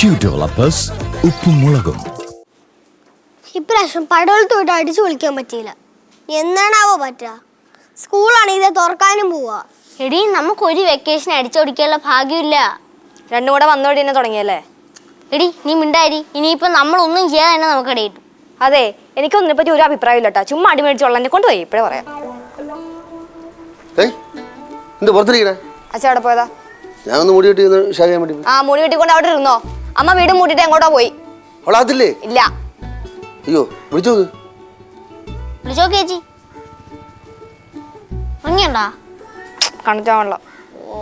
Q Developers ഉപ്പും മുളകും. ഇപ്രാവശ്യം പടവലത്തോട്ട് അടിച്ചു വിളിക്കാൻ പറ്റിയില്ല. എന്നാണാവോ പറ്റുക? സ്കൂളാണെങ്കിൽ ഇത് തുറക്കാനും പോവാ. എടീ, നമുക്ക് ഒരു വെക്കേഷൻ അടിച്ചോടിക്കാനുള്ള ഭാഗ്യമില്ല. രണ്ടും കൂടെ വന്നോടി തന്നെ തുടങ്ങിയല്ലേ. എടി, നീ മിണ്ടാരി. ഇനിയിപ്പോൾ നമ്മളൊന്നും ചെയ്യാതെ തന്നെ നമുക്ക് ഇടയിട്ടു. അതെ, എനിക്കൊന്നിനെ പറ്റി ഒരു അഭിപ്രായം ഇല്ല കേട്ടോ. ചുമ്മാ അടി മേടിച്ചോളെ കൊണ്ടുപോയി ഇപ്പഴേ പറയാം. അച്ഛൻ അവിടെ പോയതാ? ഞാൻ ഒന്ന് മുടി വെട്ടി ഷാവ് ചെയ്യാൻ വേണ്ടി. ആ, മുടി വെട്ടിക്കൊണ്ട് അവിടെ ഇരുന്നോ. അമ്മ വീട് മൂട്ടിട്ട് എങ്ങോട്ടോ പോയി. അവളാകത്തില്ലേ? ഇല്ല. അയ്യോ, വിളിച്ചോ ചേച്ചി. ഉറങ്ങിയണ്ടാ? കണ്ടിട്ടാണല്ലോ. ഓ,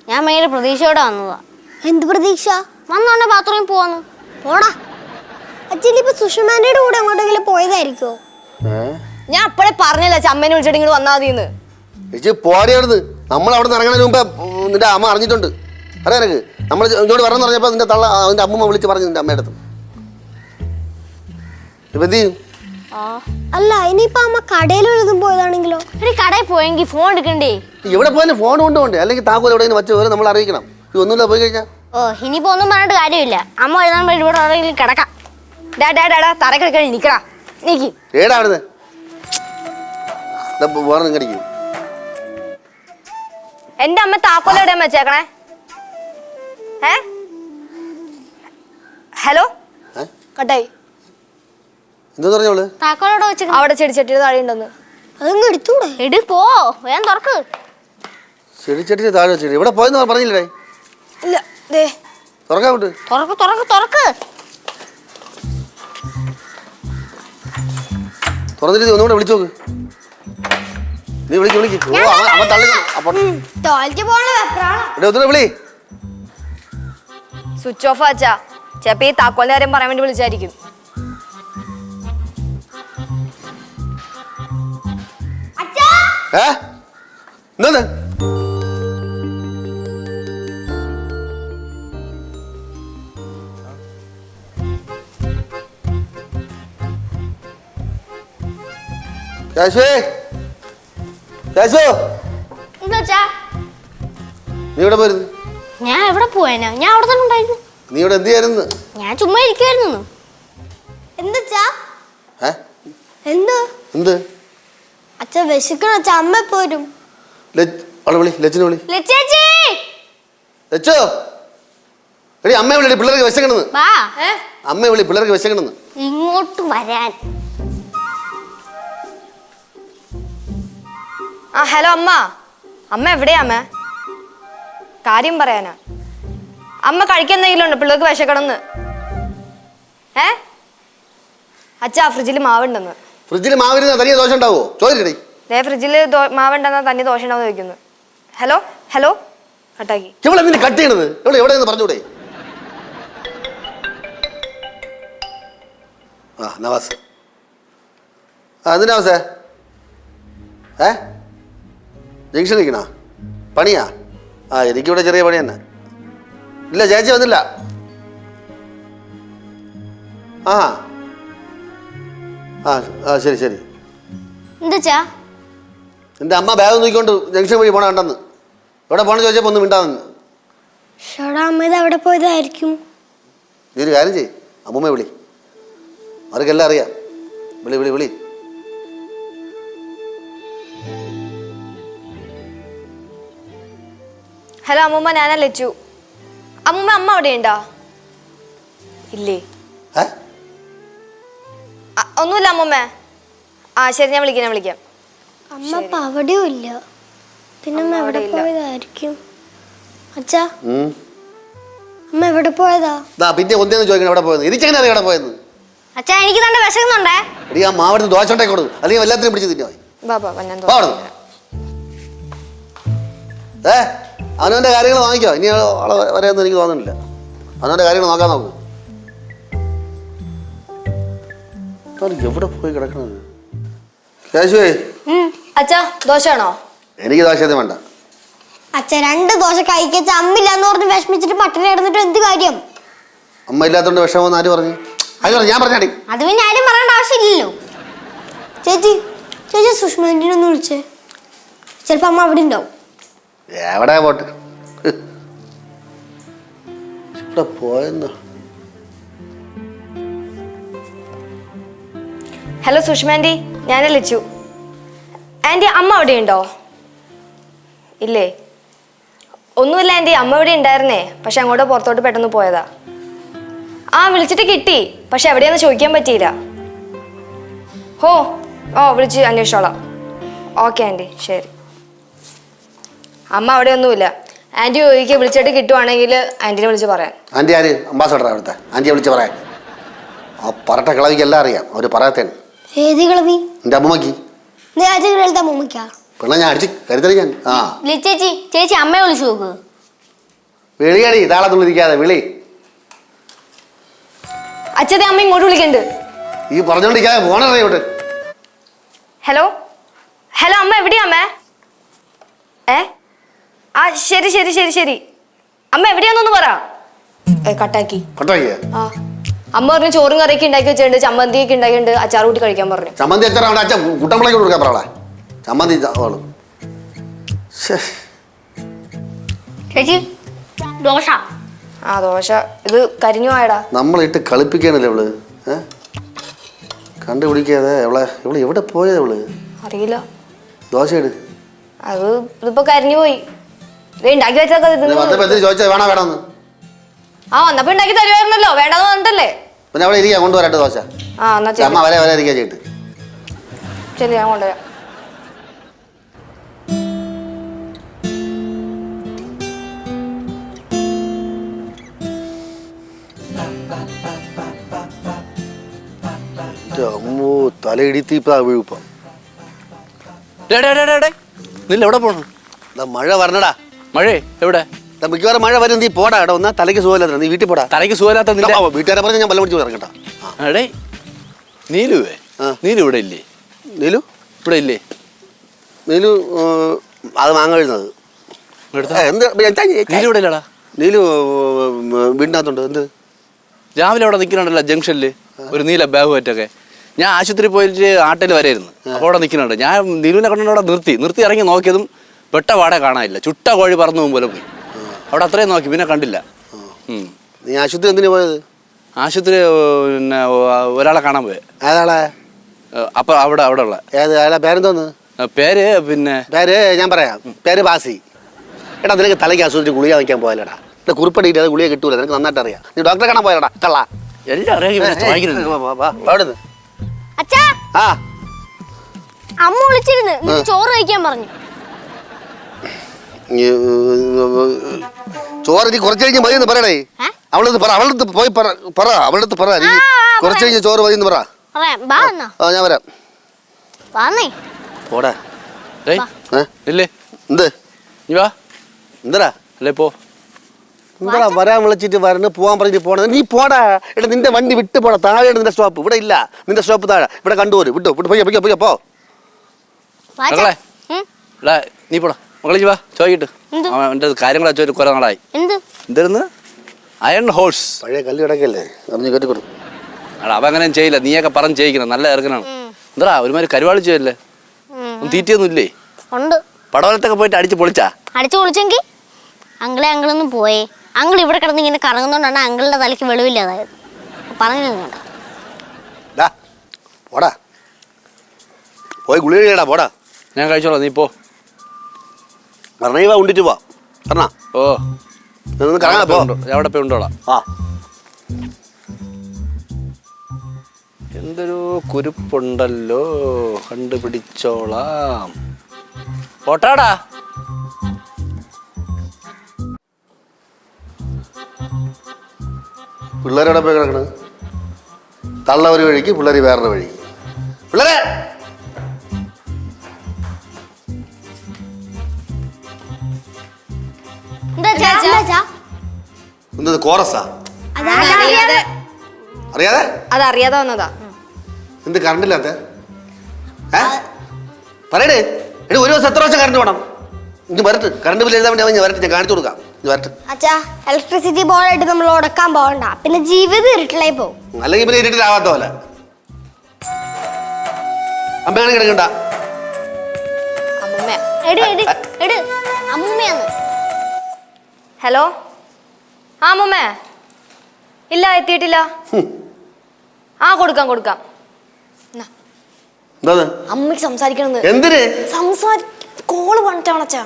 ഞാൻ ഭയങ്കര പ്രതീക്ഷയോടെ വന്നതാ. എന്ത് പ്രതീക്ഷ? വന്നോണ്ടെ ബാത്റൂമിൽ പോവാന്ന്. പോടാ. അച്ഛനിപ്പോ സുഷമാന്റെ കൂടെ എങ്ങോട്ടെങ്കിലും പോയതായിരിക്കോ? ഞാൻ അപ്പോഴേ പറഞ്ഞല്ലേ അമ്മേനെ വിളിച്ചിട്ട് ഇങ്ങോട്ട് വന്നാൽ മതിയെന്ന്. ചേച്ചി പോടിയായിരുന്നു. നമ്മൾ അവിടെ നിന്ന് ഇറങ്ങുന്നതിന് മുമ്പേ നിന്റെ അമ്മ അറിഞ്ഞിട്ടുണ്ട്. അറിയാം എനിക്ക്. നമ്മൾ ഇങ്ങോട്ട് വരണം പറഞ്ഞപ്പോൾ നിന്റെ തള്ള അതിന്റെ അമ്മൂമ്മ വിളിച്ച് പറഞ്ഞു നിന്റെ അമ്മയുടെ അടുത്ത്. ഇപ്പൊ എന്ത് ചെയ്യും? അല്ല, ഇനിയിപ്പോ അമ്മ കടയിലൊഴുതും പോയതാണെങ്കിലോ? ഒരു കടയിൽ പോയെങ്കിൽ ഫോൺ എടുക്കണ്ടേ? എവിടെ പോയാലും ഫോൺ കൊണ്ടുപോണ്ടേ? അല്ലെങ്കിൽ താക്കോൽ എവിടെയെങ്കിലും വച്ച് വരെ നമ്മൾ അറിയിക്കണം. ഒന്നുമില്ല പോയി കഴിഞ്ഞാൽ. ഓ, ഇനിയിപ്പോ ഒന്നും പറഞ്ഞിട്ട് കാര്യമില്ല. അമ്മ എഴുതാൻ ഇവിടെ ആരെങ്കിലും കിടക്കാം. തറക്കെടുക്കാൻ നിക്കടാ. നീക്കി ഏടാ അവിടുന്ന് വേറെ നിങ്ങടിക്കും. എന്റെ അമ്മ താക്കോൽ എവിടെയാ വെച്ചേക്കണേ? ഹലോ, കട്ടായി. എന്താ പറഞ്ഞോള്? താക്കോലോടെ വെച്ച് അവിടെ ചെടിച്ചട്ടിയുടെ താഴെ ഉണ്ടെന്ന്. അതങ്ങ് എടുത്തൂടെ? എടി പോ, വേഗം തുറക്ക്. ചെടിച്ചട്ടി താഴെ വെച്ചിട്ട് ഇവിടെ പോയെന്ന് പറഞ്ഞില്ലേ? ഇല്ല, ദേ തുറക്കാൻ വിട്ട്. തുറക്ക് തുറക്ക് തുറക്ക്. തുറന്നിട്ട് ഒന്നുകൂടെ വിളിച്ചു നോക്ക്. നീ വിളിക്ക്. ഓ, അവൻ തള്ളി. ടോയ്ലറ്റ് പോകണ വെപ്രാളാ. ഒന്നുകൂടെ വിളി. സ്വിച്ച് ഓഫ് ആച്ചാ. ചിലപ്പോ ഈ താക്കോലിന്റെ കാര്യം പറയാൻ വേണ്ടി വിളിച്ചായിരിക്കും. എന്താ നീ ഇവിടെ പോയിരുന്നു? ഞാൻ എവിടെ പോയനാ? ഞാൻ അവിടെ തന്നെ ഉണ്ടായിരുന്നു. നീ ഇവിടെ എന്ത് ചെയ്യായിരുന്നു? ഞാൻ ചുമ്മാ ഇരിക്കുവായിരുന്നു. എന്താ എന്ത് അച്ഛൻ വിശക്കണ? അച്ഛ അമ്മ പോരും. അവളെ വിളി, ലച്ചിനെ വിളി. ലച്ചേച്ചി, ലച്ചോ, എടി അമ്മയെ വിളി, പിള്ളേർക്ക് വിശക്കണെന്ന്. വാ. അമ്മയെ വിളി, പിള്ളേർക്ക് വിശക്കണെന്ന്. ഇങ്ങോട്ട് വരാൻ. ആ, ഹലോ അമ്മ. അമ്മ എവിടെയാ അമ്മ? കാര്യം പറയാനാ. അമ്മ കഴിക്കുന്നെങ്കിലും ഉണ്ട് പിള്ളേർക്ക് വിശക്കണമെന്ന്. അച്ഛാ, ഫ്രിഡ്ജിൽ മാവുണ്ടെന്ന്. ഫ്രിഡ്ജിൽ മാവിരുന്ന തനിയെ ദോശ ഉണ്ടാവോ? ചോദിക്കട്ടെ. ഫ്രിഡ്ജിൽ മാവുണ്ടെന്നാ തന്നെ ദോശ ഉണ്ടാവും ചോദിക്കുന്നു. ഹലോ ഹലോ, കട്ടാക്കി. ഇവിടെ എന്തിനു കട്ട് ചെയ്യണത്? ഇവിടെ എവിടെയെന്ന് പറഞ്ഞൂടെ? ആ, നവാസ്. എന്തിനാ നവാസേ? ജംഗ്ഷൻ നിൽക്കണ പണിയാ? എനിക്കിവിടെ ചെറിയ പണി തന്നെ. ഇല്ല, ചേച്ചി വന്നില്ല. ശരി. എന്താ? എൻ്റെ അമ്മ ബാഗ് നോക്കിക്കൊണ്ട് ജംഗ്ഷൻ വഴി പോണ കണ്ടെന്ന്. എവിടെ പോണെന്ന് ചോദിച്ചപ്പോൾ ഒന്നും മിണ്ടാന്ന്. അമ്മ ഇത് അവിടെ പോയതായിരിക്കും. നീ ഒരു കാര്യം ചെയ്യ്, അമ്മൂമ്മ വിളി. അവർക്കെല്ലാം അറിയാം. വിളി. ഹലോ അമ്മൂമ്മ, ഞാനാ ലച്ചു. അമ്മൂമ്മ, അമ്മ അവിടെ ഉണ്ടോ? ഇല്ലേ? ഒന്നുമില്ല അമ്മൂമ്മ. ശരി, ഞാൻ വിളിക്കാം. അമ്മ ഇപ്പൊ അവിടെയും ഇല്ല. പിന്നെ അമ്മ എവിടെ പോയതായിരിക്കും? അച്ഛാ, അമ്മ എവിടെ പോയതാ? പിന്നെ ഒന്നേന്ന് ചോദിക്കണം എവിടെ പോയത്. എനിക്കെങ്ങനെ അറിയാം എവിടെ പോയെന്ന്? അച്ഛാ, എനിക്ക് തന്നെ വിശക്കുന്നുണ്ടേ. എടി, ആ മാവടുന്ന് ദോശ ഉണ്ടാക്കി കൊടുക്കും, അല്ലെങ്കിൽ എല്ലാത്തിനും പിടിച്ച് തിന്നോ. അവനവൻ്റെ കാര്യങ്ങൾ വാങ്ങിക്കോ. ഇനി ആളെ വരെയൊന്നും എനിക്ക് തോന്നുന്നില്ല. അവനവൻ്റെ കാര്യങ്ങൾ നോക്കാൻ നോക്കൂ. എവിടെ പോയി കിടക്കണത്? കേശുവേ, അച്ഛാ, ദോശയാണോ? എനിക്ക് ദോശ വേണ്ട. അച്ഛ, 2 ദോശ കഴിക്കച്ച അമ്മില്ലാന്ന് പറഞ്ഞ് വിഷമിച്ചിട്ട് പട്ടിണി കിടന്നിട്ട് എന്ത് കാര്യം? അമ്മ ഇല്ലാത്തോണ്ട് വിഷമം ആര് പറഞ്ഞു? ഞാൻ പറഞ്ഞാടി. അത് പിന്നെ ആരും പറയേണ്ട ആവശ്യമില്ലല്ലോ. ചേച്ചി സുഷ്മാന്റിനെ ഒന്ന് വിളിച്ചേ. ചിലപ്പോ അമ്മ അവിടെ ഉണ്ടാവും. എവിടെ പോട്ട്? ഇവിടെ പോയെന്നോ? ഹലോ സുഷ്മ ആൻറ്റി, ഞാൻ ലിച്ചു. ആൻറ്റി, അമ്മ അവിടെ ഉണ്ടോ? ഇല്ലേ? ഒന്നുമില്ല ആൻറ്റി, അമ്മ ഇവിടെ ഉണ്ടായിരുന്നേ, പക്ഷെ അങ്ങോട്ട് പുറത്തോട്ട് പെട്ടെന്ന് പോയതാ. ആ, വിളിച്ചിട്ട് കിട്ടി, പക്ഷെ എവിടെയാന്ന് ചോദിക്കാൻ പറ്റിയില്ല. വിളിച്ച് അന്വേഷിച്ചോളാം. ഓക്കെ ആൻറ്റി, ശരി. അമ്മ അവിടെ ഒന്നുമില്ല. ആൻറ്റി ചോദിക്കുക, വിളിച്ചിട്ട് കിട്ടുവാണെങ്കിൽ ആൻറ്റിനെ വിളിച്ച് പറയാൻ. ആൻറ്റി ആര്? അംബാസഡറാണ് അവിടുത്തെ. ആൻറ്റിയെ വിളിച്ച് പറയാൻ. ആ പറട്ട കിളവിക്ക് എല്ലാം അറിയാം. അവർ പറയാത്തേണ്. ഏത് കിളവി? എൻ്റെ അമ്മമ്മക്ക്. അമ്മൂമ്മക്കാ? പിന്നെ ഞാൻ അടിച്ച് കരുതറി ഞാൻ. ആ ചേച്ചി ചേച്ചി അമ്മയെ വിളിച്ചു നോക്ക്. വിളിയടി, താളത്തുള്ളിരിക്കാതെ വിളി. അച്ഛത്തെ അമ്മ ഇങ്ങോട്ട് വിളിക്കണ്ട്. ഈ പറഞ്ഞോണ്ടിരിക്കാതെ പോണറിയോട്ട്. ഹലോ ഹലോ, അമ്മ എവിടെയാ അമ്മേ? ആ ശരി ശരി ശരി ശരി. അമ്മ എവിടെയാന്നൊന്ന് പറ. കട്ടാക്കി. കൊട്ടാക്കിയ? ആ, അമ്മ പറഞ്ഞു ചോറും കറിയൊക്കെ ഉണ്ടാക്കി വെച്ചിട്ടുണ്ട്, ചമ്മന്തിയൊക്കെ ഉണ്ടാക്കിയിട്ടുണ്ട്, അച്ചാർ കൂട്ടി കഴിക്കാൻ പറഞ്ഞു. ചമ്മന്തി അച്ചാർ അവിടെ അച്ഛൻ കുട്ടമ്പളേക്ക് കൊടുക്കാൻ പറയളെ. ചമ്മന്തി ചേച്ചി ദോശ. ആ ദോശ. ഇത് കരിഞ്ഞു ആയടാ. നമ്മളിട്ട് കളിപ്പിക്കാനല്ലേ ഇവള്. കണ്ടുപിടിക്കാതെ ഇവള് എവിടെ പോയത് ഇവള്? അറിയില്ല. ദോശ ഇട്. അത് ഇതിപ്പോ കരിഞ്ഞു പോയി. ഉണ്ടാക്കി വെച്ചാൽ ചോദിച്ചാൽ വേണോ വേണമെന്ന്. ആ, വന്നപ്പോ ഉണ്ടാക്കി തരുമായിരുന്നല്ലോ, വേണ്ടെന്ന് പറഞ്ഞിട്ടല്ലേ. പിന്നെ അവിടെ ഇരിക്കാം, കൊണ്ടുവരട്ടെ ദോശ. ആ എന്നാ ശരി. അമ്മ വരെ ഇരിക്കാൻ ചെയ്തിട്ട്. ശരി, ഞാൻ കൊണ്ടുവരാം. അമ്മോ, തലയിടിത്തി ഇപ്പൊ വീഴുപ്പം. നില്ല എവിടെ പോണു? മഴ വരണടാ. മഴ എവിടെ? മിക്കവാറും മഴ വരും. നീ പോടാ. ഇവിടെ ഒന്നാ തലയ്ക്ക് സുഖമില്ലാത്ത. നീ വീട്ടിൽ പോടാ. തലയ്ക്ക് സുഖമില്ലാത്ത വീട്ടുകാരെ പറഞ്ഞ് ഞാൻ വെള്ളം പിടിച്ച് ഇറങ്ങട്ടാ. അടേ നീലുവേ, നീലു ഇവിടെ ഇല്ലേ? നീലു ഇവിടെ ഇല്ലേ? നീലു അത് മാങ്ങ വീഴുന്നത്. നീലു ഇവിടെ ഇല്ലടാ. നീലു വീടിനകത്തുണ്ട്. എന്ത് രാവിലെ അവിടെ നിൽക്കുന്നുണ്ടല്ലോ ജംഗ്ഷനിൽ, ഒരു നീല ബാഗ് പറ്റൊക്കെ. ഞാൻ ആശുപത്രി പോയിട്ട് ആട്ടിൽ വരായിരുന്നു. അപ്പോൾ അവിടെ നിൽക്കുന്നുണ്ട്. ഞാൻ നീലുവിനെ കണ്ടു അവിടെ നിർത്തി ഇറങ്ങി നോക്കിയതും വെട്ട പാടെ കാണാനില്ല. ചുട്ട കോഴി പറന്നു പോലെ പോയി. അവിടെ അത്രയും നോക്കി, പിന്നെ കണ്ടില്ല. നീ ആശുപത്രി എന്തിനാ പോയത്? ആശുപത്രി പിന്നെ ഒരാളെ കാണാൻ പോയെ. ഏതാളെ? അപ്പൊ അവിടെ ഉള്ള ഏത് അയാളെ പേരെന്തോന്ന്? പേര് പിന്നെ പേര് ഞാൻ പറയാം. പേര് ബാസി. എടാ, നിനക്ക് തലയ്ക്ക് ആശുപത്രി ഗുളിക വയ്ക്കാൻ പോയാലടാ. കുറിപ്പടിയിട്ട് അത് ഗുളിക കിട്ടൂല. നിനക്ക് നന്നായിട്ട് അറിയാം. നീ ഡോക്ടറെ കാണാൻ പോയാലടാ കള്ള. എല്ലാം അറിയാം. അച്ഛാ, ആ അമ്മ വിളിച്ചിരുന്നു, ചോറ് കഴിക്കാൻ പറഞ്ഞു. ചോറ് നീ കുറച്ച് കഴിഞ്ഞ് മതിയെന്ന് പറയണേ. അവളടുത്ത് പറ. പോയി പറ. അവളടുത്ത് പറ. നീ കുറച്ച് കഴിഞ്ഞ് ചോറ് മതിയെന്ന് പറ. ആ, ഞാൻ വരാം. പോടാ. ഇല്ലേ എന്ത് നീ വാ. എന്തടാ? അല്ലേ പോ. എന്താ വരാൻ വിളിച്ചിട്ട് വരണം, പോവാൻ പറഞ്ഞിട്ട് പോണത്. നീ പോടാ. എടാ, നിന്റെ വണ്ടി വിട്ട് പോടാ. താഴെയാണ് നിന്റെ സ്റ്റോപ്പ്. ഇവിടെ ഇല്ല. നിന്റെ സ്റ്റോപ്പ് താഴെ. ഇവിടെ കണ്ടുപോരും. വിട്ടു പോ. മകളെ നീ പോടാ. മകളെ വാ. ചോദിക്കട്ട് എന്റെ കാര്യങ്ങൾ ചോദിച്ചു കുറെ നാളായി. എന്തായിരുന്നു? Iron horse. പഴയ കല്ല് കിടക്കല്ലേ, പറഞ്ഞു കേട്ടിക്കൊടു. അവ അങ്ങനെ ചെയ്യില്ല. നീയൊക്കെ പറഞ്ഞ് ചെയ്യിക്കണം. നല്ല ഇറക്കനാണ്. എന്താ ഒരുമാതിരി കരുവാളി ചെയ്യല്ലേ? ഒന്നും തീറ്റയൊന്നും ഇല്ലേ? പടവലത്തൊക്കെ പോയിട്ട് അടിച്ച് പൊളിച്ചെങ്കിൽ അങ്കിളൊന്നും പോയേ. അങ്കിൾ ഇവിടെ കിടന്ന് ഇങ്ങനെ കറങ്ങുന്നോണ്ടാണ് അങ്കിളിന്റെ തലയ്ക്ക് വെളിവില്ലാതായത്. പറഞ്ഞില്ല. പോടാ, പോയി ഗുളിക കഴിയടാ. പോടാ. ഞാൻ കഴിച്ചോളാം, നീ പോ. പറഞ്ഞ ഉണ്ടിട്ട് പോ. പറഞ്ഞ ഓ കാണാ പോ. ഞാൻ അവിടെ പോയി ഉണ്ടോളാം. ആ, എന്തൊരു കുരുപ്പുണ്ടല്ലോ, കണ്ടുപിടിച്ചോളാം. പോട്ടാടാ. പിള്ളേരോടെ പോയി കിടക്കണ്. തള്ള ഒരു വഴിക്ക്, പിള്ളേർ വേറൊരു വഴി. പിള്ളേരെ എന്തത് കോറസാ? അറിയാതെ അതറിയാതെ വന്നതാ. എന്ത് കറണ്ടില്ലാത്ത? പറയടേ. എടി, ഒരു ദിവസം എത്ര വർഷം കറണ്ട് വേണം? ഇനി വരട്ട്. കറണ്ട് ബില്ല് എഴുതാൻ വേണ്ടി അവൻ വരട്ടെ. ഞാൻ കാണിച്ചു കൊടുക്കാം. വരട്ടെ. അച്ഛാ, ഇലക്ട്രിസിറ്റി ബോർഡായിട്ട് നമ്മൾ ഉടക്കാൻ പോകണ്ട. പിന്നെ ജീവിതം ഇരുട്ടിലായി പോകും. അല്ലെങ്കിൽ പിന്നെ ഇരുട്ടിലാവാത്ത പോലെ. അമ്മയാണ് കിടക്കണ്ട. അമ്മൂമ്മയാന്ന്. ഹലോ. ആ അമ്മൂമ്മേ, ഇല്ല എത്തിയിട്ടില്ല. ആ കൊടുക്കാം. എന്താ അമ്മയ്ക്ക് സംസാരിക്കണമെന്ന്. എന്തിന് കോള് പറഞ്ഞിട്ടാണ് അച്ഛാ.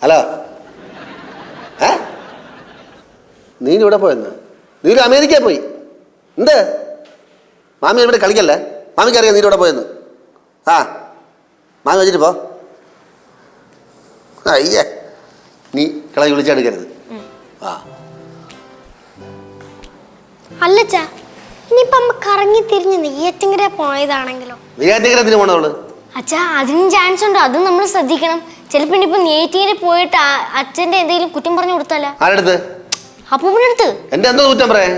ഹലോ നീ ഇവിടെ പോയെന്ന്? നീ അമേരിക്ക പോയി എന്ത്? മാമി ഇവിടെ കളിക്കല്ലേ? മാമിക്ക് അറിയാം നീ ഇവിടെ പോയെന്ന്. ആ മാമി വെച്ചിട്ട് പോ. അയ്യേ നീ കളി വിളിച്ചെടുക്കരുത്. ആ അല്ലച്ചാ, ഇനിയിപ്പൊ അമ്മ കറങ്ങി തിരിഞ്ഞ് നെയ്യാറ്റിങ്കര പോയതാണെങ്കിലോ? നെയ്യാറ്റിങ്കരത്തിന് പോണവള്? അച്ഛാ അതിനും ചാൻസ് ഉണ്ട്, അത് നമ്മൾ ശ്രദ്ധിക്കണം. ചിലപ്പോ ഇനിയിപ്പോ നെയ്യാറ്റിങ്കര പോയിട്ട് അച്ഛന്റെ എന്തെങ്കിലും കുറ്റം പറഞ്ഞു കൊടുത്താലോ? ആരെടുത്ത്? അപ്പൂപ്പനടുത്ത്. എന്റെ എന്തോ കുറ്റം പറയാ?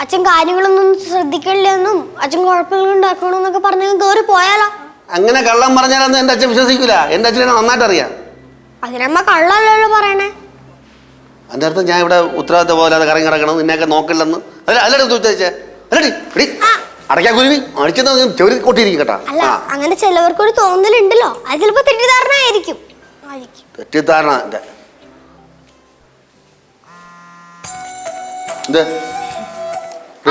അച്ഛൻ കാര്യങ്ങളൊന്നും ശ്രദ്ധിക്കില്ലെന്നും അച്ഛൻ കുഴപ്പങ്ങൾ ഉണ്ടാക്കണമെന്നൊക്കെ പറഞ്ഞ് കയറി പോയാലോ? അങ്ങനെ കള്ളം പറഞ്ഞാലൊന്നും എന്റെ അച്ഛൻ വിശ്വസിക്കൂല. എന്റെ അച്ഛനെ നന്നായിട്ട് അറിയാം. അതിനമ്മ കള്ളല്ലോ പറയണേ. അതിന്റെ അർത്ഥം ഞാൻ ഇവിടെ ഉത്തരവാദിത്ത പോലെ കറങ്ങി കിടക്കണം, നിന്നെയൊക്കെ നോക്കില്ലെന്ന് അല്ലേ ചോദിച്ചേ? അല്ലടി അടയ്ക്കാൻ കുരുവി അടിച്ചെന്ന് ചെവരി കൊട്ടിയിരിക്കും കേട്ടാ. അല്ല, അങ്ങനെ ചിലവർക്കൊരു തോന്നലുണ്ടല്ലോ, അത് ചിലപ്പോ തെറ്റിദ്ധാരണ ആയിരിക്കും. തെറ്റിദ്ധാരണ എന്റെ എന്ത്?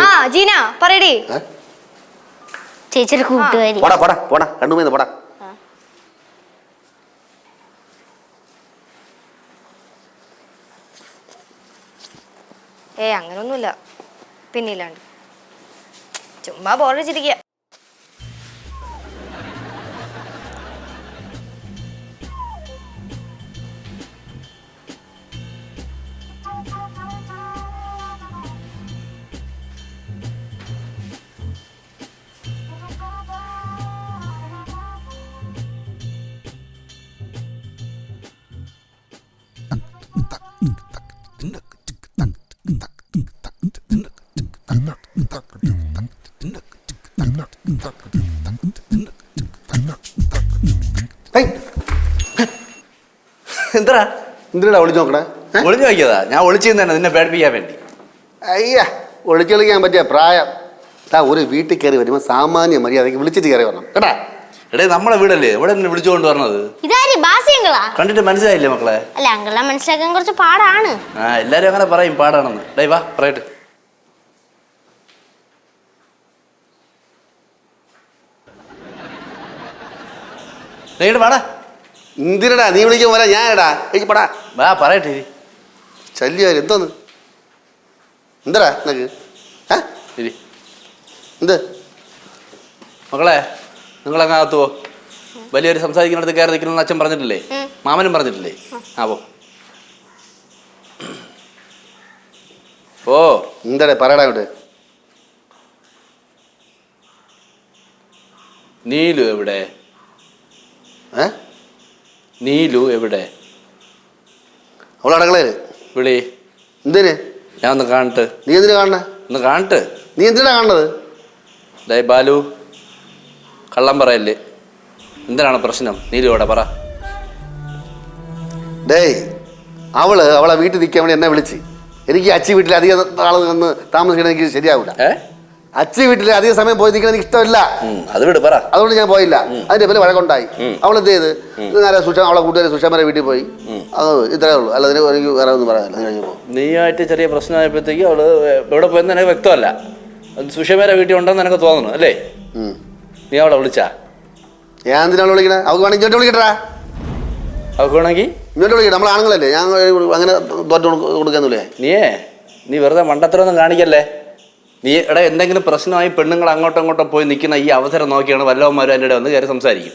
ആ ജീന പറയടി. ചേച്ചിയുടെ കൂട്ടുകാരി. പോടാ കണ്ടുപോയി പോടാ. അങ്ങനൊന്നുമില്ല, പിന്നില്ലാണ്ട് ചുമ്മാ ബോറടിച്ചിരിക്കുക. എന്താ എന്തിനാ ഒളിച്ചു നോക്കണേ? ഒളിഞ്ഞു നോക്കിയതാ? ഞാൻ ഒളിച്ചു തന്നെ നിന്നെ പേടിപ്പിക്കാൻ വേണ്ടി. അയ്യ ഒളിച്ചൊളിക്കാൻ പറ്റിയ പ്രായം. ഒരു വീട്ടിൽ കയറി വരുമ്പോൾ സാമാന്യ മര്യാദയ്ക്ക് വിളിച്ചിട്ട് കയറി വരണം കേട്ടാ. എടേ നമ്മളെ വീടല്ലേ, ഇവിടെ എന്നെ വിളിച്ചുകൊണ്ട് പറഞ്ഞത്? ഇതാരി ബാസിയങ്കളാ? കണ്ടിട്ട് മനസ്സിലായില്ലേ മക്കളെ? അല്ല അങ്കളെ മനസ്സിലാക്കാൻ കുറച്ച് പാടാണ്. എല്ലാരും അങ്ങനെ പറയും പാടാണെന്ന്. ഡേ വാ പറയട്ടെ. നീട് പാടാ. എന്തിനടാ നീ വിളിക്കാൻ പോലെ ഞാൻ എടാ പടാ വാ പറയട്ടെ. ശല്യം എന്തോന്ന് എന്തടാ നിനക്ക്? ശരി എന്ത് മക്കളെ, നിങ്ങളങ്ങ് അകത്ത് പോ. വലിയൊരു സംസാരിക്കുന്നിടത്ത് കയറി നിൽക്കണമെന്ന് അച്ഛൻ പറഞ്ഞിട്ടില്ലേ? മാമനും പറഞ്ഞിട്ടില്ലേ? പോ. ഓ എന്താടേ പറയടാ ഇവിടെ. നീലു എവിടെ? നീലു എവിടെ? അവൾ അടക്കളയില്. വിളി. എന്തിന്? ഞാൻ ഒന്ന് കാണട്ടെ. നീ എന്തിനാ കാണണേ? ഒന്ന് കാണട്ടെ. നീ എന്തിനാ കാണുന്നത്? ഡേ ബാലു, കള്ളം പറയല്ലേ. എന്തിനാണ് പ്രശ്നം? നീലു എവിടെ പറ. ഡേയ് അവളെ വീട്ടിൽ നിൽക്കാൻ വേണ്ടി എന്നെ വിളിച്ച്. എനിക്ക് അച്ചി വീട്ടിൽ അധികം നാൾ നിന്ന് താമസിക്കണം എനിക്ക് ശരിയാവില്ല. അച്ചി വീട്ടിൽ അധികം സമയം പോയി നിൽക്കണം എനിക്ക് ഇഷ്ടമില്ല. അത് വിട് പറ. അതുകൊണ്ട് ഞാൻ പോയില്ല. അതിന്റെ പേര് വഴക്കുണ്ടായി. അവൾ എന്ത് ചെയ്ത് അവളെ കൂട്ടുകാരി സുഷമരെ വീട്ടിൽ പോയി. അത് ഇത്രേ ഉള്ളൂ. അല്ല എനിക്ക് വേറെ ഒന്നും പറയാനില്ല. നീയായിട്ട് ചെറിയ പ്രശ്നമായപ്പോഴത്തേക്ക് അവള് എവിടെ പോയെന്ന് എനിക്ക് വ്യക്തമല്ല. സുഷമേരെ വീട്ടിൽ ഉണ്ടെന്ന് എനിക്ക് തോന്നുന്നു അല്ലേ? നീ അവളെ വിളിച്ചാ? ഞാൻ എന്തിനാണ് വിളിക്കണേ? അവൾക്ക് വേണമെങ്കിൽ ഇങ്ങോട്ട് വിളിക്കട്ടാ. അവൾക്ക് വേണമെങ്കിൽ ഇങ്ങോട്ട് വിളിക്കട്ടെ. നമ്മൾ ആണുങ്ങളല്ലേ, ഞാൻ അങ്ങനെ തോറ്റു കൊടുക്കാന്നില്ലേ. നീ വെറുതെ മണ്ടത്തരമൊന്നും കാണിക്കല്ലേ. നീ എന്തെങ്കിലും പ്രശ്നമായി പെണ്ണുങ്ങൾ അങ്ങോട്ടും ഇങ്ങോട്ടും പോയി നിൽക്കുന്ന ഈ അവസരം നോക്കിയാണ് വല്ലവന്മാരും എൻ്റെ വന്ന് കയറി സംസാരിക്കും.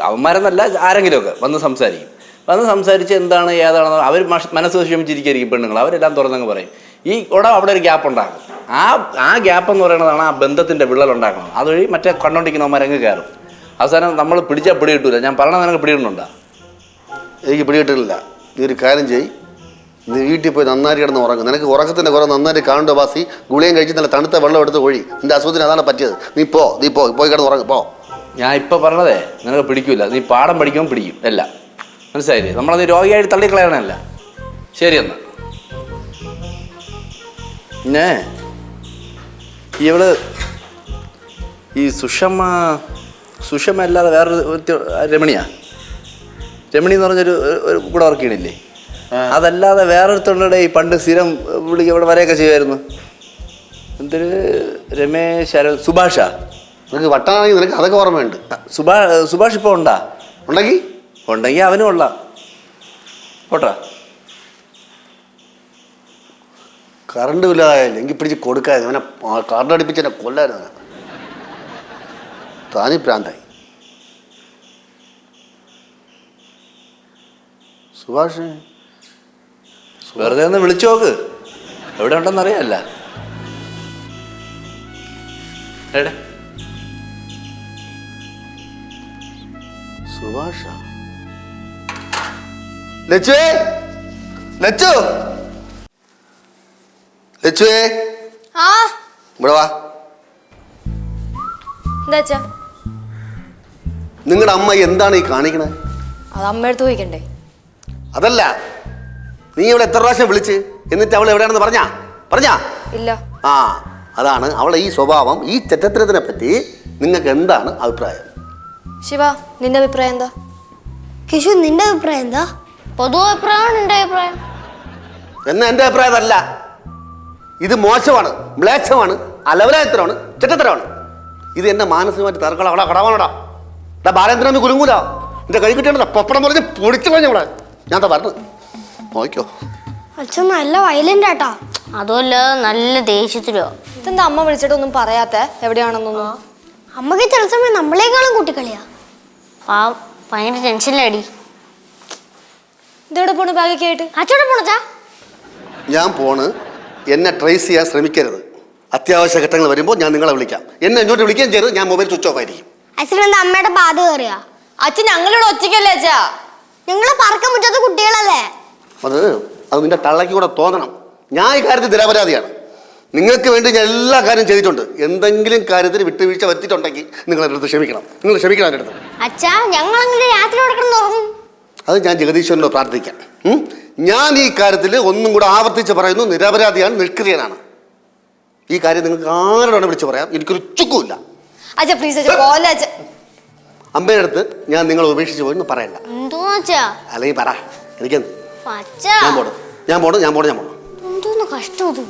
അവന്മാരെന്നല്ല, ആരെങ്കിലുമൊക്കെ വന്ന് സംസാരിക്കും. വന്ന് സംസാരിച്ച് എന്താണ് ഏതാണെന്ന് അവർ മനസ്സ് വിഷമിച്ചിരിക്കും പെണ്ണുങ്ങൾ. അവരെല്ലാം തുറന്നങ്ങ് പറയും. ഈ അവിടെ ഒരു ഗ്യാപ്പ് ഉണ്ടാകും. ആ ഗ്യാപ്പ് എന്ന് പറയുന്നതാണ് ആ ബന്ധത്തിൻ്റെ വിള്ളലുണ്ടാക്കണം. അതുവഴി മറ്റേ കണ്ടോണ്ടിരിക്കുന്നവന്മാരങ്ങ് കയറും. അവസാനം നമ്മൾ പിടിച്ചാൽ പിടി കിട്ടൂല. ഞാൻ പറയണത് നിനക്ക് പിടി കിട്ടുന്നുണ്ടോ? എനിക്ക് പിടി കിട്ടില്ല. നീ ഒരു കാര്യം ചെയ്യ്, നീ വീട്ടിൽ പോയി നന്നായിട്ട് കിടന്ന് ഉറങ്ങും. നിനക്ക് ഉറക്കത്തിൻ്റെ കുറേ നന്നായിട്ട് കാണുണ്ടോ ബാസി? ഗുളിയും കഴിച്ച് നല്ല തണുത്ത വെള്ളം എടുത്ത് ഒഴി. നിന്റെ അസുഖത്തിന് അതാണ് പറ്റിയത്. നീ പോയി കിടന്ന് ഉറങ്ങും. ഞാൻ ഇപ്പം പറഞ്ഞതേ നിനക്ക് പിടിക്കൂല. നീ പാഠം പഠിക്കുമ്പോൾ പിടിക്കും എല്ലാം. മനസ്സിലായില്ലേ? നമ്മളത് രോഗിയായിട്ട് തള്ളിക്കളയണമല്ല. ശരി എന്നാ. പിന്നെ ഇവള് ഈ സുഷമ അല്ലാതെ വേറൊരു രമണി എന്ന് പറഞ്ഞൊരു കൂടെ വർക്ക് ചെയ്യണില്ലേ? അതല്ലാതെ വേറൊരുത്തണ്ണടെ ഈ പണ്ട് സ്ഥിരം വിളിക്കുക ഇവിടെ വരെയൊക്കെ ചെയ്യുമായിരുന്നു. എന്തൊരു രമേശ് സുഭാഷാ. നിനക്ക് വട്ടാണെങ്കിൽ നിനക്ക് അതൊക്കെ ഓർമ്മയുണ്ട്. സുഭാഷ് ഇപ്പോൾ ഉണ്ടാ? ഉണ്ടെങ്കിൽ അവനും കൊള്ളാം. പോട്ടാ. കറണ്ട് ബില്ലായാലും എനിക്ക് പിടിച്ച് കൊടുക്കാതെ അവനെ കറണ്ട് അടുപ്പിച്ച് എന്നെ കൊല്ലായിരുന്നു. താനി പ്രാന്തായി. സുഭാഷ് വെറുതെ ഒന്ന് വിളിച്ചു നോക്ക്, എവിടെ ഉണ്ടെന്ന് അറിയാല്ല. സുഭാഷ ലച്ചുവേ, ലച്ചു, ലച്ചുവേ, ആ ഇവിടെ വാ. എന്താ? നിങ്ങളുടെ അമ്മ എന്താണ് ഈ കാണിക്കണേ? അത് അമ്മയടുത്ത് ചോദിക്കണ്ടേ? അതല്ല, നീ ഇവിടെ എത്ര പ്രാവശ്യം വിളിച്ച് എന്നിട്ട് അവൾ എവിടെയാണെന്ന് പറഞ്ഞാ? ഇല്ല. ആ, അതാണ് അവളെ ഈ സ്വഭാവം. ഈ ചെറ്റത്തരത്തിനെ പറ്റി നിങ്ങൾക്ക് എന്താണ് അഭിപ്രായം? ശിവ, നിന്റെ അഭിപ്രായം എന്താ? കിഷു, നിന്റെ അഭിപ്രായം എന്താ? പൊതു അഭിപ്രായമാണ് എൻ്റെ അഭിപ്രായം. എന്നാ എൻ്റെ അഭിപ്രായം അതല്ല. ഇത് മോശമാണ്, മ്ലേച്ഛമാണ്, അലവലായത്തരമാണ്, ചെറ്റത്തരമാണ്. ഇത് എന്നെ മാനസികമായിട്ട് തർക്കള അവിടെ കടവാണോടാ. ബാലേന്ദ്രൻ കുലുങ്ങൂല. എൻ്റെ കൈ കിട്ടിയ പപ്പടം പറഞ്ഞ് പൊടിച്ചു കഴിഞ്ഞ ഇവിടെ ഞാൻ പറഞ്ഞു നോക്കിയോ. അച്ഛൻ നല്ല വയലന്റ് ആട്ടാ. അതുമല്ല, നല്ല ദേഷ്യത്തിലോ. ഇതെന്താ അമ്മ വിളിച്ചിട്ടൊന്നും പറയാത്ത എവിടെയാണെന്നൊന്നും? അമ്മക്ക് ചില സമയം നമ്മളെക്കാളും കൂട്ടിക്കളിയാ. ഭയങ്കര ടെൻഷനിലടി. ഇതെവിടെ പോണു ബാഗൊക്കെ ആയിട്ട്? അച്ചോടെ പോണച്ചാ? ഞാൻ പോണ്. എന്നെ ട്രേസ് ചെയ്യാൻ ശ്രമിക്കരുത്. അത്യാവശ്യ ഘട്ടങ്ങൾ വരുമ്പോൾ ഞാൻ നിങ്ങളെ വിളിക്കാം. എന്നെ ഇങ്ങോട്ട് വിളിക്കുകയും ചെയ്ത് ഞാൻ മൊബൈൽ സ്വിച്ച് ഓഫ് ആയിരിക്കും. അച്ഛനെന്താ അമ്മയുടെ പാത കയറിയാ? അച്ഛൻ ഞങ്ങളിവിടെ ഒറ്റയ്ക്കല്ലേ അച്ഛാ? നിങ്ങള് പറക്കം മുറ്റാത്ത കുട്ടികളല്ലേ? അത് നിന്റെ തള്ളയ്ക്ക് കൂടെ തോന്നണം. ഞാൻ ഈ കാര്യത്തിൽ നിരപരാധിയാണ്. നിങ്ങൾക്ക് വേണ്ടി ഞാൻ എല്ലാ കാര്യം ചെയ്തിട്ടുണ്ട്. എന്തെങ്കിലും കാര്യത്തിൽ വിട്ടുവീഴ്ച വരുത്തിയിട്ടുണ്ടെങ്കിൽ നിങ്ങൾ എൻ്റെ അടുത്ത് ക്ഷമിക്കണം. നിങ്ങൾ ക്ഷമിക്കണം എൻ്റെ അടുത്ത്. അച്ഛാ, ഞങ്ങളങ്ങനെ രാത്രി ഉറങ്ങും. അത് ഞാൻ ജഗദീശ്വരനോട് പ്രാർത്ഥിക്കാം. ഞാൻ ഈ കാര്യത്തിൽ ഒന്നും കൂടെ ആവർത്തിച്ച് പറയുന്നു, നിരപരാധിയാണ്, നിഷ്ക്രിയനാണ്. ഈ കാര്യം നിങ്ങൾക്ക് ആരോടാണ് വിളിച്ച് പറയാം. എനിക്കൊരു ചുക്കുമില്ല. അച്ഛാ പ്ലീസ് അച്ഛാ, പോലെ അച്ഛാ. അമ്മയുടെ അടുത്ത് ഞാൻ നിങ്ങളെ ഉപേക്ഷിച്ച് പോയി പറയണ്ട. അല്ലെങ്കിൽ പറ. എനിക്ക് ഞാൻ പോണു. എന്തോന്ന് കഷ്ടം ഇത്.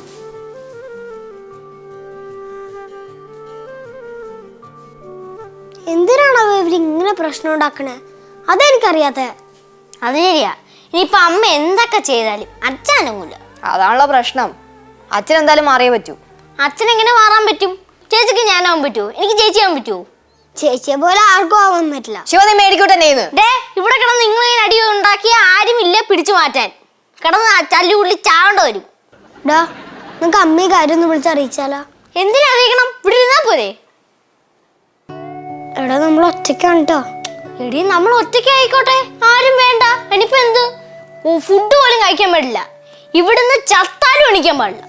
എന്തിനാണ് ഇവര് ഇങ്ങനെ പ്രശ്നം ഉണ്ടാക്കണേ? അതെനിക്കറിയാത്ത. അത് ശരിയാ. ഇനിയിപ്പൊ അമ്മ എന്തൊക്കെ ചെയ്താലും അച്ഛനൊന്നുമില്ല. അതാണല്ലോ പ്രശ്നം. അച്ഛൻ എന്തായാലും മാറിയേ പറ്റൂ. അച്ഛൻ എങ്ങനെ മാറാൻ പറ്റും? ചേച്ചിക്ക് ഞാനാവാൻ പറ്റുമോ? എനിക്ക് ചേച്ചിയാവാൻ പറ്റുമോ? ചേച്ചിയെ പോലെ ആർക്കും ആവാൻ പറ്റില്ല. ശിവ, നീ മേടിക്കൂട്ടെ. ഇവിടെ കിടന്ന് നിങ്ങൾ ഇങ്ങനെ അടി ഉണ്ടാക്കിയ ആരുമില്ല പിടിച്ചു മാറ്റാൻ. കിടന്ന് തല്ലുകൊള്ളി ചാവേണ്ട വരും. ഡാ, നമുക്ക് അമ്മയെ കാര്യം ഒന്ന് വിളിച്ചറിയിച്ചാലോ? എന്തിനാ അറിയിക്കണം? ഇവിടെ ഇരുന്നാ പോരെ. എടാ, നമ്മൾ ഒറ്റയ്ക്കാണ് കേട്ടോ. എടി, നമ്മൾ ഒറ്റയ്ക്ക് ആയിക്കോട്ടെ, ആരും വേണ്ട. ഇനിയിപ്പോ എന്ത്? ഫുഡ് പോലും കഴിക്കാൻ പാടില്ല. ഇവിടുന്ന് ചത്താലും എണിക്കാൻ പാടില്ല.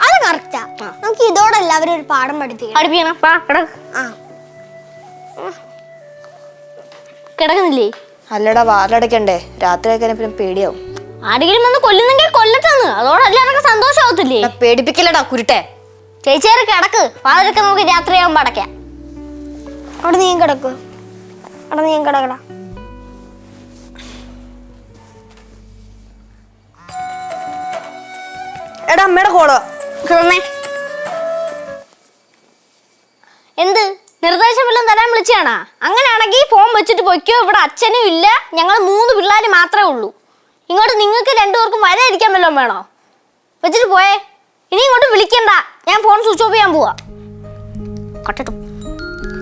അത് കറക്റ്റാ. നമുക്ക് ഇതോടെ എല്ലാവരും ഒരു പാഠം പഠിപ്പിക്കണം. കിടക്കുന്നില്ലേ? അല്ലടാ, വാലടക്കണ്ടേ? രാത്രിയൊക്കെ പിന്നെ പേടിയാവും. ആരെങ്കിലും വന്ന് കൊല്ലുന്നെങ്കിൽ കൊല്ലട്ടെന്ന്. അതോടെ എല്ലാവർക്കും സന്തോഷമാവത്തില്ലേ? പേടിപ്പിക്കലടാ കുരുട്ടെ. ചേച്ചിയാറ് കിടക്ക്. വാതിലൊക്കെ നമുക്ക് രാത്രിയാകുമ്പോ അടയ്ക്കാം. അവിടെ നീ കിടക്കൂ. കിടക്കടാ. എടാ, അമ്മയുടെ കോളോ. എന്ത് നിർദ്ദേശം വല്ലതും തരാൻ വിളിച്ചാണാ? അങ്ങനെയാണെങ്കിൽ ഫോൺ വെച്ചിട്ട് പൊയ്ക്കോ. ഇവിടെ അച്ഛനും ഇല്ല, ഞങ്ങൾ 3 പിള്ളേർ മാത്രമേ ഉള്ളൂ. ഇങ്ങോട്ട് നിങ്ങൾക്ക് 2 പേർക്കും വരാതിരിക്കാൻ വല്ലതും വേണോ? വെച്ചിട്ട് പോയേ. ഇനി ഇങ്ങോട്ട് വിളിക്കണ്ട. ഞാൻ ഫോൺ സ്വിച്ച് ഓഫ് ചെയ്യാൻ പോവാ. കട്ടോ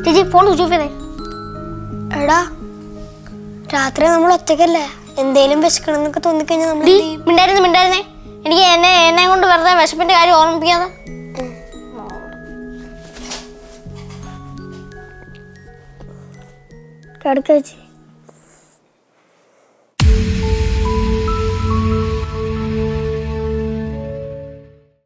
ചേച്ചി, ഫോൺ സ്വിച്ച് ഓഫ് ചെയ്തേ. എടാ, രാത്രി നമ്മൾ ഒറ്റയ്ക്കല്ലേ? എന്തേലും വിശക്കണം എന്നൊക്കെ തോന്നിക്കഴിഞ്ഞാൽ നമ്മൾ മിണ്ടായിരുന്നേ. എനിക്ക് എന്നെ കൊണ്ട് വെറുതെ വിശപ്പിന്റെ കാര്യം ഓർമ്മിപ്പിക്കാതെ. കിടക്കേച്ചി.